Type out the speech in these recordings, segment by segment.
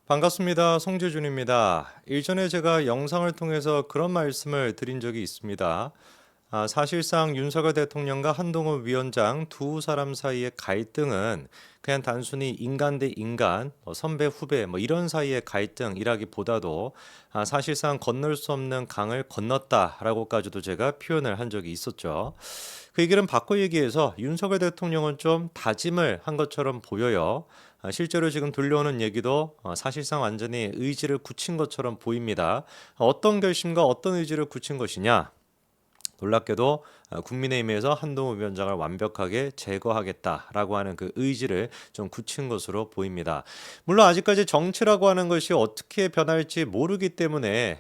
반갑습니다. 송재준입니다. 일전에 제가 영상을 통해서 그런 말씀을 드린 적이 있습니다. 사실상 윤석열 대통령과 한동훈 위원장 두 사람 사이의 갈등은 그냥 단순히 인간 대 인간, 선배 후배 이런 사이의 갈등이라기보다도 사실상 건널 수 없는 강을 건넜다라고까지도 제가 표현을 한 적이 있었죠. 그 얘기는 바꿔 얘기해서 윤석열 대통령은 좀 다짐을 한 것처럼 보여요. 실제로 지금 들려오는 얘기도 사실상 완전히 의지를 굳힌 것처럼 보입니다. 어떤 결심과 어떤 의지를 굳힌 것이냐? 놀랍게도 국민의힘에서 한동훈 위원장을 완벽하게 제거하겠다라고 하는 그 의지를 좀 굳힌 것으로 보입니다. 물론 아직까지 정치라고 하는 것이 어떻게 변할지 모르기 때문에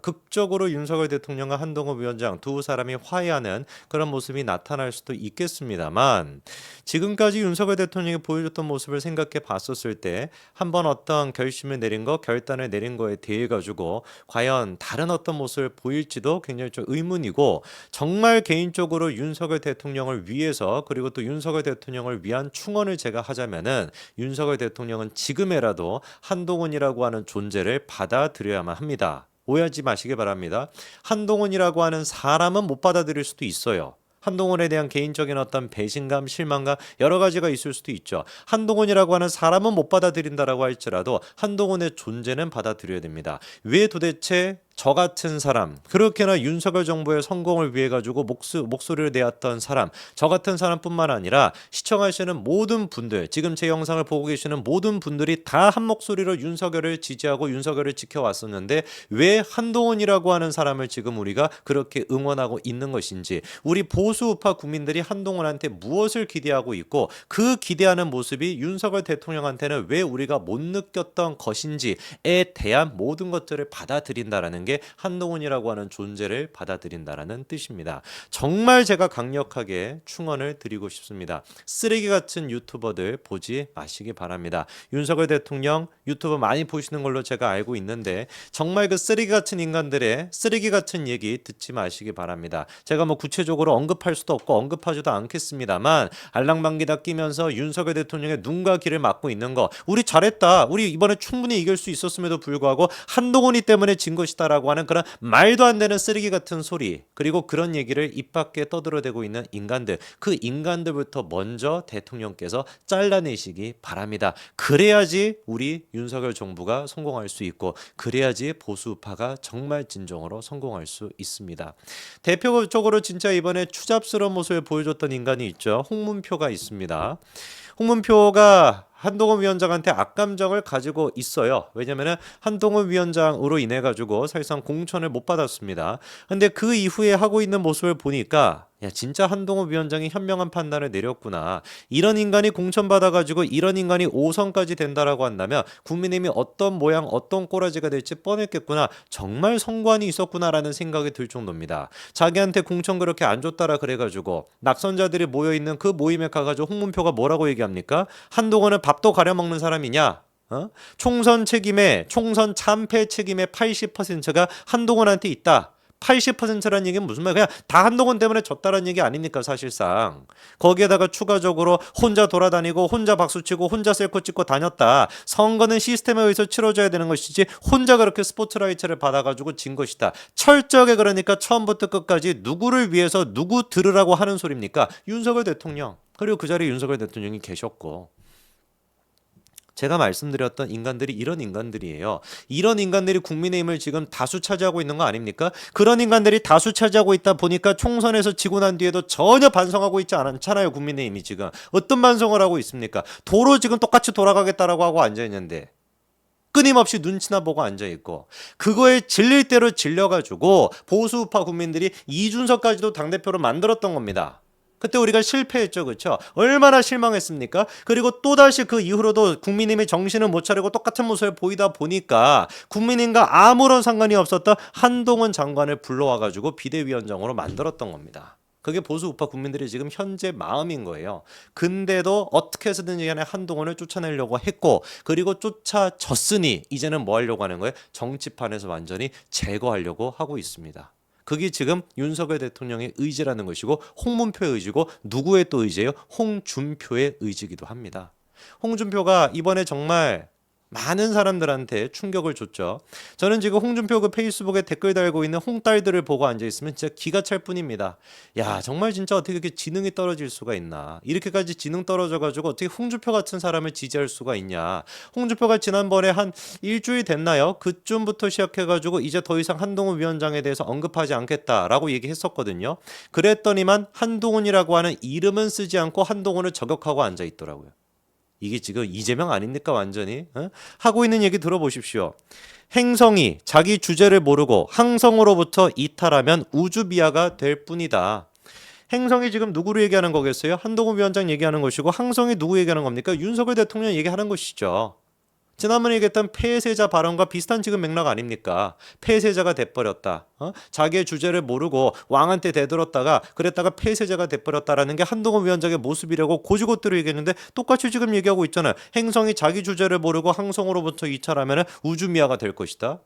극적으로 윤석열 대통령과 한동훈 위원장 두 사람이 화해하는 그런 모습이 나타날 수도 있겠습니다만, 지금까지 윤석열 대통령이 보여줬던 모습을 생각해 봤었을 때 한번 어떤 결심을 내린 거, 결단을 내린 거에 대해 가지고 과연 다른 어떤 모습을 보일지도 굉장히 좀 의문이고, 정말 개인적으로 윤석열 대통령을 위해서, 그리고 또 윤석열 대통령을 위한 충언을 제가 하자면은, 윤석열 대통령은 지금에라도 한동훈이라고 하는 존재를 받아들여야만 합니다. 오해하지 마시기 바랍니다. 한동훈이라고 하는 사람은 못 받아들일 수도 있어요. 한동훈에 대한 개인적인 어떤 배신감, 실망감 여러 가지가 있을 수도 있죠. 한동훈이라고 하는 사람은 못 받아들인다라고 할지라도 한동훈의 존재는 받아들여야 됩니다. 왜 도대체 저 같은 사람, 그렇게나 윤석열 정부의 성공을 위해 가지고 목소리를 내었던 사람, 저 같은 사람뿐만 아니라 시청하시는 모든 분들, 지금 제 영상을 보고 계시는 모든 분들이 다 한 목소리로 윤석열을 지지하고 윤석열을 지켜왔었는데, 왜 한동훈이라고 하는 사람을 지금 우리가 그렇게 응원하고 있는 것인지, 우리 보수 우파 국민들이 한동훈한테 무엇을 기대하고 있고, 그 기대하는 모습이 윤석열 대통령한테는 왜 우리가 못 느꼈던 것인지에 대한 모든 것들을 받아들인다라는 게 한동훈이라고 하는 존재를 받아들인다라는 뜻입니다. 정말 제가 강력하게 충언을 드리고 싶습니다. 쓰레기 같은 유튜버들 보지 마시기 바랍니다. 윤석열 대통령 유튜브 많이 보시는 걸로 제가 알고 있는데, 정말 그 쓰레기 같은 인간들의 쓰레기 같은 얘기 듣지 마시기 바랍니다. 제가 뭐 구체적으로 언급할 수도 없고 언급하지도 않겠습니다만, 알랑방귀다 끼면서 윤석열 대통령의 눈과 귀를 막고 있는 거, 우리 잘했다, 우리 이번에 충분히 이길 수 있었음에도 불구하고 한동훈이 때문에 진 것이다 라고 하는 그런 말도 안 되는 쓰레기 같은 소리, 그리고 그런 얘기를 입 밖에 떠들어대고 있는 인간들, 그 인간들부터 먼저 대통령께서 잘라내시기 바랍니다. 그래야지 우리 윤석열 정부가 성공할 수 있고, 그래야지 보수파가 정말 진정으로 성공할 수 있습니다. 대표적으로 진짜 이번에 추잡스러운 모습을 보여줬던 인간이 있죠. 홍문표가 있습니다. 홍문표가 한동훈 위원장한테 악감정을 가지고 있어요. 왜냐면은 한동훈 위원장으로 인해 가지고 사실상 공천을 못 받았습니다. 근데 그 이후에 하고 있는 모습을 보니까, 야, 진짜 한동훈 위원장이 현명한 판단을 내렸구나. 이런 인간이 공천 받아가지고 이런 인간이 5선까지 된다라고 한다면 국민의힘이 어떤 모양, 어떤 꼬라지가 될지 뻔했겠구나. 정말 성관이 있었구나라는 생각이 들 정도입니다. 자기한테 공천 그렇게 안 줬다라 그래가지고 낙선자들이 모여있는 그 모임에 가가지고 홍문표가 뭐라고 얘기합니까? 한동훈은 밥도 가려 먹는 사람이냐? 총선 책임에, 총선 참패 책임의 80%가 한동훈한테 있다. 80%라는 얘기는 무슨 말이야? 그냥 다 한동훈 때문에 졌다라는 얘기 아닙니까, 사실상. 거기에다가 추가적으로 혼자 돌아다니고 혼자 박수치고 혼자 셀카 찍고 다녔다. 선거는 시스템에 의해서 치러져야 되는 것이지 혼자 그렇게 스포트라이트를 받아가지고 진 것이다. 철저하게, 그러니까 처음부터 끝까지 누구를 위해서 누구 들으라고 하는 소리입니까? 윤석열 대통령. 그리고 그 자리에 윤석열 대통령이 계셨고, 제가 말씀드렸던 인간들이 이런 인간들이에요. 이런 인간들이 국민의힘을 지금 다수 차지하고 있는 거 아닙니까? 그런 인간들이 다수 차지하고 있다 보니까 총선에서 지고 난 뒤에도 전혀 반성하고 있지 않잖아요. 국민의힘이 지금 어떤 반성을 하고 있습니까? 도로 지금 똑같이 돌아가겠다라고 하고 앉아있는데, 끊임없이 눈치나 보고 앉아있고, 그거에 질릴 대로 질려가지고 보수우파 국민들이 이준석까지도 당대표로 만들었던 겁니다. 그때 우리가 실패했죠. 그렇죠? 얼마나 실망했습니까? 그리고 또다시 그 이후로도 국민의힘이 정신을 못 차리고 똑같은 모습을 보이다 보니까 국민의힘과 아무런 상관이 없었던 한동훈 장관을 불러와가지고 비대위원장으로 만들었던 겁니다. 그게 보수 우파 국민들이 지금 현재 마음인 거예요. 근데도 어떻게 해서든지 간에 한동훈을 쫓아내려고 했고, 그리고 쫓아졌으니 이제는 뭐 하려고 하는 거예요? 정치판에서 완전히 제거하려고 하고 있습니다. 그게 지금 윤석열 대통령의 의지라는 것이고, 홍문표의 의지고, 누구의 또 의지예요? 홍준표의 의지기도 합니다. 홍준표가 이번에 정말 많은 사람들한테 충격을 줬죠. 저는 지금 홍준표 그 페이스북에 댓글 달고 있는 홍딸들을 보고 앉아있으면 진짜 기가 찰 뿐입니다. 야, 정말 진짜 어떻게 이렇게 지능이 떨어질 수가 있나. 이렇게까지 지능 떨어져가지고 어떻게 홍준표 같은 사람을 지지할 수가 있냐. 홍준표가 지난번에 한 일주일 됐나요? 그쯤부터 시작해가지고 이제 더 이상 한동훈 위원장에 대해서 언급하지 않겠다라고 얘기했었거든요. 그랬더니만 한동훈이라고 하는 이름은 쓰지 않고 한동훈을 저격하고 앉아있더라고요. 이게 지금 이재명 아닙니까 완전히? 하고 있는 얘기 들어보십시오. 행성이 자기 주제를 모르고 항성으로부터 이탈하면 우주비하가 될 뿐이다. 행성이 지금 누구를 얘기하는 거겠어요? 한동훈 위원장 얘기하는 것이고 항성이 누구 얘기하는 겁니까? 윤석열 대통령 얘기하는 것이죠. 지난번에 얘기했던 폐쇄자 발언과 비슷한 지금 맥락 아닙니까? 폐쇄자가 돼버렸다. 자기의 주제를 모르고 왕한테 대들었다가 그랬다가 폐쇄자가 돼버렸다라는 게 한동훈 위원장의 모습이라고 고지고대로 얘기했는데 똑같이 지금 얘기하고 있잖아요. 행성이 자기 주제를 모르고 항성으로부터 이탈하면 우주미아가 될 것이다.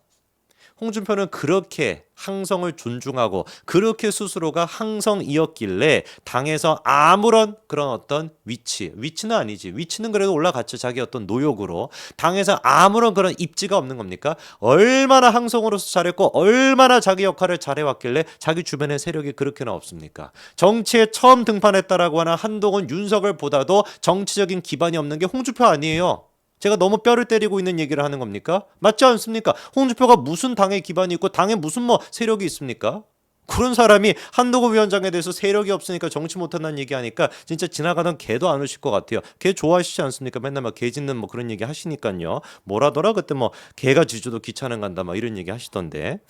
홍준표는 그렇게 항성을 존중하고 그렇게 스스로가 항성이었길래 당에서 아무런 그런 어떤 위치는 아니지. 위치는 그래도 올라갔죠. 자기 어떤 노역으로. 당에서 아무런 그런 입지가 없는 겁니까? 얼마나 항성으로서 잘했고 얼마나 자기 역할을 잘해왔길래 자기 주변의 세력이 그렇게나 없습니까? 정치에 처음 등판했다라고 하는 한동훈 윤석열보다도 정치적인 기반이 없는 게 홍준표 아니에요. 제가 너무 뼈를 때리고 있는 얘기를 하는 겁니까? 맞지 않습니까? 홍준표가 무슨 당의 기반이 있고 당에 무슨 뭐 세력이 있습니까? 그런 사람이 한동훈 위원장에 대해서 세력이 없으니까 정치 못한다는 얘기하니까 진짜 지나가던 개도 안 오실 것 같아요. 개 좋아하시지 않습니까? 맨날 막 개 짖는 뭐 그런 얘기 하시니까요. 뭐라더라 그때 뭐 개가 짖어도 귀찮은 간다 막 이런 얘기 하시던데.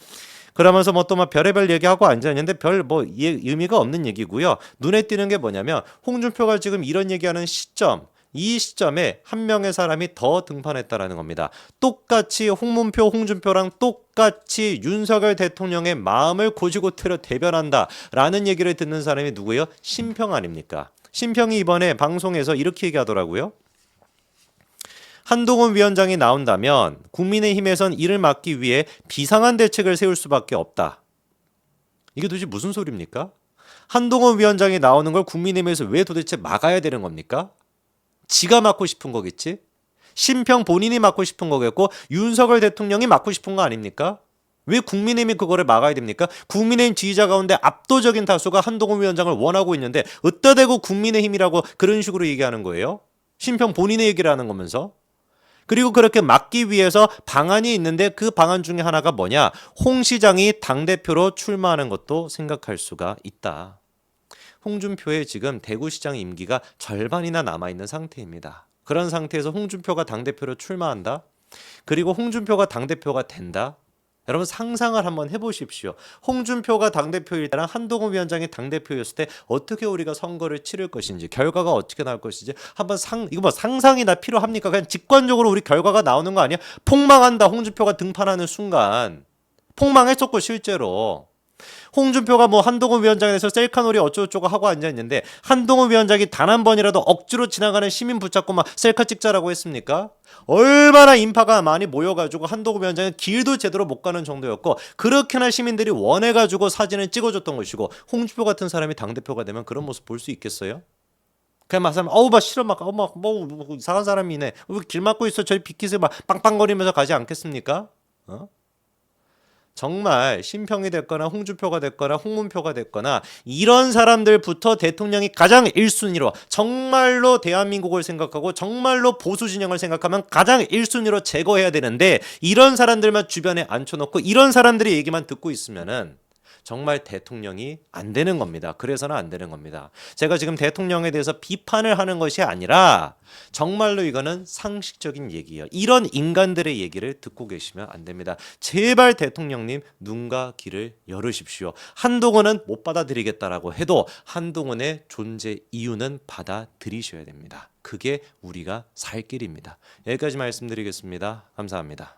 그러면서 뭐 또 막 별의별 얘기하고 앉아있는데 별 뭐 의미가 없는 얘기고요. 눈에 띄는 게 뭐냐면 홍준표가 지금 이런 얘기하는 시점, 이 시점에 한 명의 사람이 더 등판했다라는 겁니다. 똑같이 홍문표, 홍준표랑 똑같이 윤석열 대통령의 마음을 고지고대로 대변한다라는 얘기를 듣는 사람이 누구예요? 심평 아닙니까? 심평이 이번에 방송에서 이렇게 얘기하더라고요. 한동훈 위원장이 나온다면 국민의힘에선 이를 막기 위해 비상한 대책을 세울 수밖에 없다. 이게 도대체 무슨 소리입니까? 한동훈 위원장이 나오는 걸 국민의힘에서 왜 도대체 막아야 되는 겁니까? 지가 맡고 싶은 거겠지? 심평 본인이 맡고 싶은 거겠고 윤석열 대통령이 맡고 싶은 거 아닙니까? 왜 국민의힘이 그거를 막아야 됩니까? 국민의힘 지지자 가운데 압도적인 다수가 한동훈 위원장을 원하고 있는데 어디다 대고 국민의힘이라고 그런 식으로 얘기하는 거예요? 심평 본인의 얘기를 하는 거면서. 그리고 그렇게 막기 위해서 방안이 있는데 그 방안 중에 하나가 뭐냐? 홍 시장이 당대표로 출마하는 것도 생각할 수가 있다. 홍준표의 지금 대구시장 임기가 절반이나 남아있는 상태입니다. 그런 상태에서 홍준표가 당대표로 출마한다? 그리고 홍준표가 당대표가 된다? 여러분 상상을 한번 해보십시오. 홍준표가 당대표일 때랑 한동훈 위원장이 당대표였을 때 어떻게 우리가 선거를 치를 것인지 결과가 어떻게 나올 것인지 한번 이거 뭐 상상이나 필요합니까? 그냥 직관적으로 우리 결과가 나오는 거 아니야? 폭망한다. 홍준표가 등판하는 순간 폭망했었고 실제로 홍준표가 뭐 한동훈 위원장에 대해서 셀카놀이 어쩌고저쩌고 하고 앉아있는데 한동훈 위원장이 단 한 번이라도 억지로 지나가는 시민 붙잡고 막 셀카 찍자라고 했습니까? 얼마나 인파가 많이 모여가지고 한동훈 위원장은 길도 제대로 못 가는 정도였고 그렇게나 시민들이 원해가지고 사진을 찍어줬던 것이고 홍준표 같은 사람이 당대표가 되면 그런 모습 볼 수 있겠어요? 그냥 막 사람 막 싫어 뭐 이상한 사람이네 왜 길 막고 있어 저희 비키스 막 빵빵거리면서 가지 않겠습니까? 정말 심평이 됐거나 홍준표가 됐거나 홍문표가 됐거나 이런 사람들부터 대통령이 가장 1순위로 정말로 대한민국을 생각하고 정말로 보수 진영을 생각하면 가장 1순위로 제거해야 되는데 이런 사람들만 주변에 앉혀놓고 이런 사람들의 얘기만 듣고 있으면은 정말 대통령이 안 되는 겁니다. 그래서는 안 되는 겁니다. 제가 지금 대통령에 대해서 비판을 하는 것이 아니라 정말로 이거는 상식적인 얘기예요. 이런 인간들의 얘기를 듣고 계시면 안 됩니다. 제발 대통령님 눈과 귀를 열으십시오. 한동훈은 못 받아들이겠다라고 해도 한동훈의 존재 이유는 받아들이셔야 됩니다. 그게 우리가 살 길입니다. 여기까지 말씀드리겠습니다. 감사합니다.